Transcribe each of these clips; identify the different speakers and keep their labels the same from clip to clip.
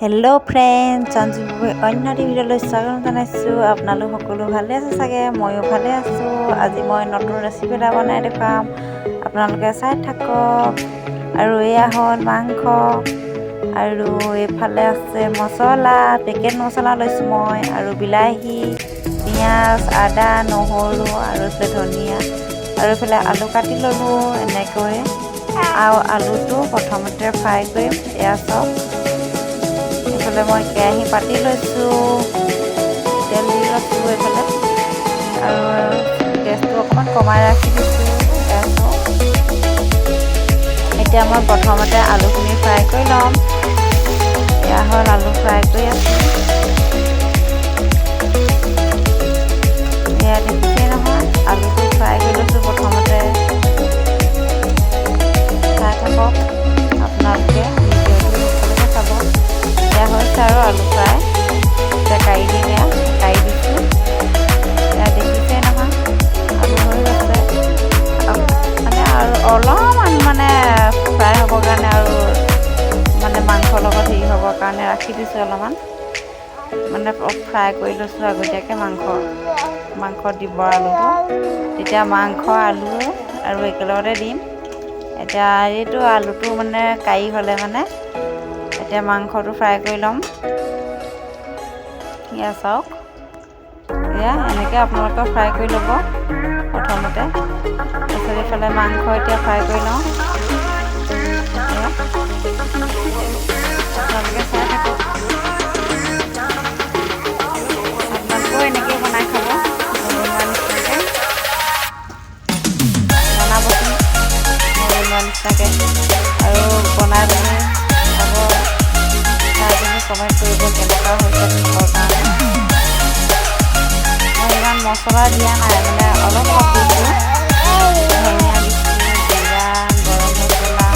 Speaker 1: Hello' friend, Sanjeev অন্য ভিডিঅ'লৈ স্বাগতম জনাইছোঁ। আপোনালোক সকলো ভালে আছে চাগে? ময়ো ভালে আছোঁ। আজি মই নতুন ৰেচিপি এটা বনাই দেখুৱাম, আপোনালোকে চাই থাকক। আৰু এয়া হ'ল মাংস, আৰু এইফালে আছে মছলা, পেকেট মছলা লৈছোঁ মই, আৰু বিলাহী, পিঁয়াজ, আদা, নহৰু, আৰু এইফালে ধনিয়া, আৰু এইফালে আলু কাটি ল'লোঁ এনেকৈ। আৰু আলুটো প্ৰথমতে ফ্ৰাই কৰিম। এয়া চব এইফালে মই কেৰাহী পাতি লৈছোঁ, তেল দি লৈছোঁ এইফালে, আৰু গেছটো অকণমান কমাই ৰাখি দিছোঁ। এতিয়া মই প্ৰথমতে আলুখিনি ফ্ৰাই কৰি ল'ম। এয়া হ'ল আলু ফ্ৰাই কৰি আছোঁ। এয়া দেখিছেই নহয়, আলুটো ফ্ৰাই কৰি লৈছোঁ প্ৰথমতে। চাই থাকক আপোনালোকে, ভিডিঅ'টো সকলোকে চাব। এয়া হৈছে আৰু আলু ফ্ৰাই। এতিয়া কাঢ়ি দিম, এয়া কাঢ়ি দিছোঁ। এয়া দেখিছেই নহয়, আলু হৈ গৈছে। মানে আৰু অলপমান ফ্ৰাই হ'বৰ কাৰণে, আৰু মাংসৰ লগত হেৰি হ'বৰ কাৰণে ৰাখি দিছোঁ অলপমান। ফ্ৰাই কৰি লৈছোঁ আগতীয়াকৈ মাংস দিব আলুটো। তেতিয়া মাংস আলু আৰু একেলগতে দিম। এতিয়া এইটো আলুটো কাঢ়ি হ'লে এতিয়া মাংসটো ফ্ৰাই কৰি ল'ম। এয়া চাওক, এয়া এনেকৈ আপোনালোকে ফ্ৰাই কৰি ল'ব প্ৰথমতে। তাৰপিছত এইফালে মাংস এতিয়া ফ্ৰাই কৰি লওঁ। আপোনালোকে চাই থাকক, আপোনালোকেও এনেকৈ বনাই খাব, মই বনোৱা নিচিনাকৈ বনাবচোন, মই বনোৱা নিচিনাকৈ। আৰু বনাই পিনি খাব, চাই পিনি কমেণ্ট কৰিব কেনেকুৱা হৈছে মুখৰ কাৰণে। মই ইমান মছলা দিয়া নাই, অলপ দিছোঁ। ধনিয়া দিছোঁ, জিৰা, গৰম মছলা,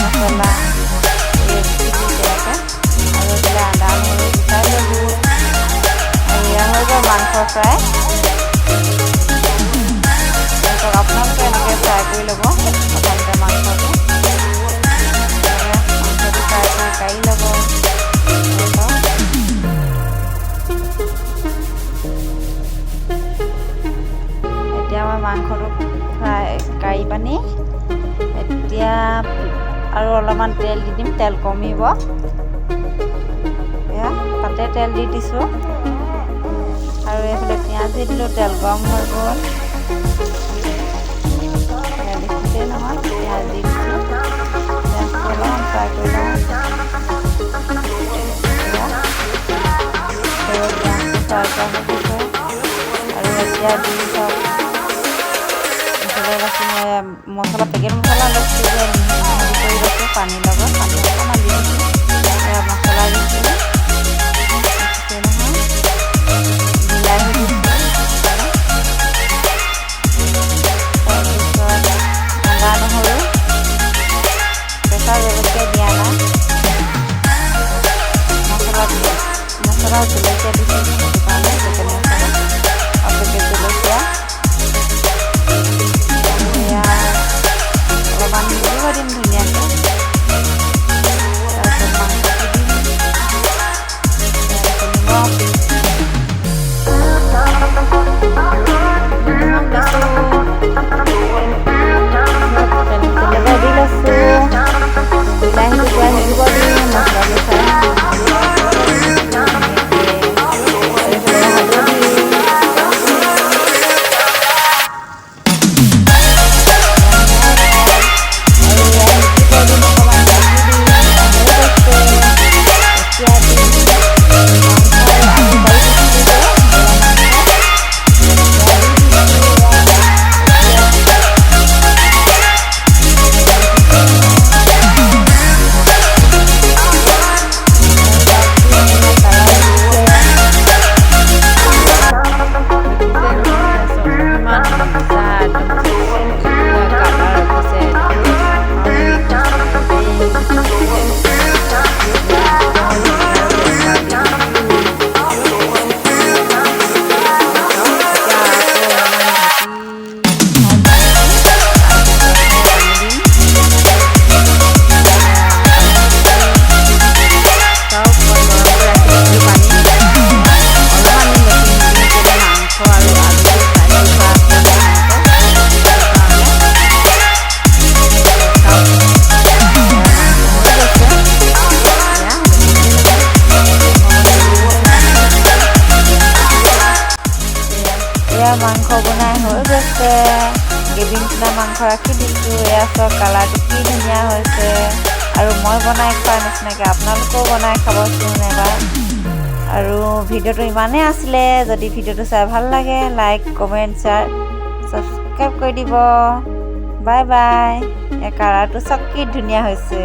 Speaker 1: মছলা আৰু এইফালে আদা নহৰু গুচাই ল'লোঁ। আৰু এয়া হৈ গ'ল মাংস ফ্ৰাই। তাৰপিছত আপোনালোকে এনেকৈ ফ্ৰাই কৰি ল'ব প্ৰথমতে মাংসটো ফ্ৰাই কৰি কাঢ়ি ল'ব। এতিয়া মই মাংসটো কাঢ়ি পানি এতিয়া আৰু অলপমান তেল দি দিম, তেল কমিব। এয়া তাতে তেল দি দিছোঁ, আৰু এইফালে পিঁয়াজ দি দিলোঁ। তেল গৰম হৈ গ'ল, দেখিছেই নহয়, পিঁয়াজ দি দিছোঁ। পিঁয়াজটো অলপমান ফ্ৰাই কৰি লওঁ। পিঁয়াজটো ফ্ৰাই কৰা হৈ গৈছে, আৰু এতিয়া দি চাওক, এইফালে লৈছোঁ মই মছলা, পেকেট মছলা লৈছোঁ, মিহলি কৰি লৈছোঁ পানীৰ লগত। পানী অকণমান দি দিছোঁ, মছলা দিছোঁ। দেখিছেই নহয়, বিলাহী দিছোঁ। তাৰপিছত আদা নহৰু, কেঁচা জলকীয়া দিয়া নাই, মছলা জলকীয়া দিছোঁ সেইটো কাৰণে, পেকেট মছলা আৰু পেকেট জলকীয়া। এয়া অলপমান সিজিব দিম ধুনীয়াকৈ। তাৰপিছত মাংসটো দিম, নিমখ দিছোঁ, তেনেকৈ দি লৈছোঁ। বিলাহীটো পূৰা সিজিব দিম, মছলাটো ফ্ৰাই বনাই হৈ গৈছে। গ্ৰেভিং টুনা মাংস ৰাখি দিছোঁ। এয়া চাওক কালাৰটো কি ধুনীয়া হৈছে। আৰু মই বনাই খোৱাৰ নিচিনাকৈ আপোনালোকেও বনাই খাবচোন এবাৰ। আৰু ভিডিঅ'টো ইমানেই আছিলে। যদি ভিডিঅ'টো চাই ভাল লাগে লাইক কমেণ্ট শ্বেয়াৰ ছাবস্ক্ৰাইব কৰি দিব। Bye bye. এই কালাৰটো চাওক কি ধুনীয়া হৈছে।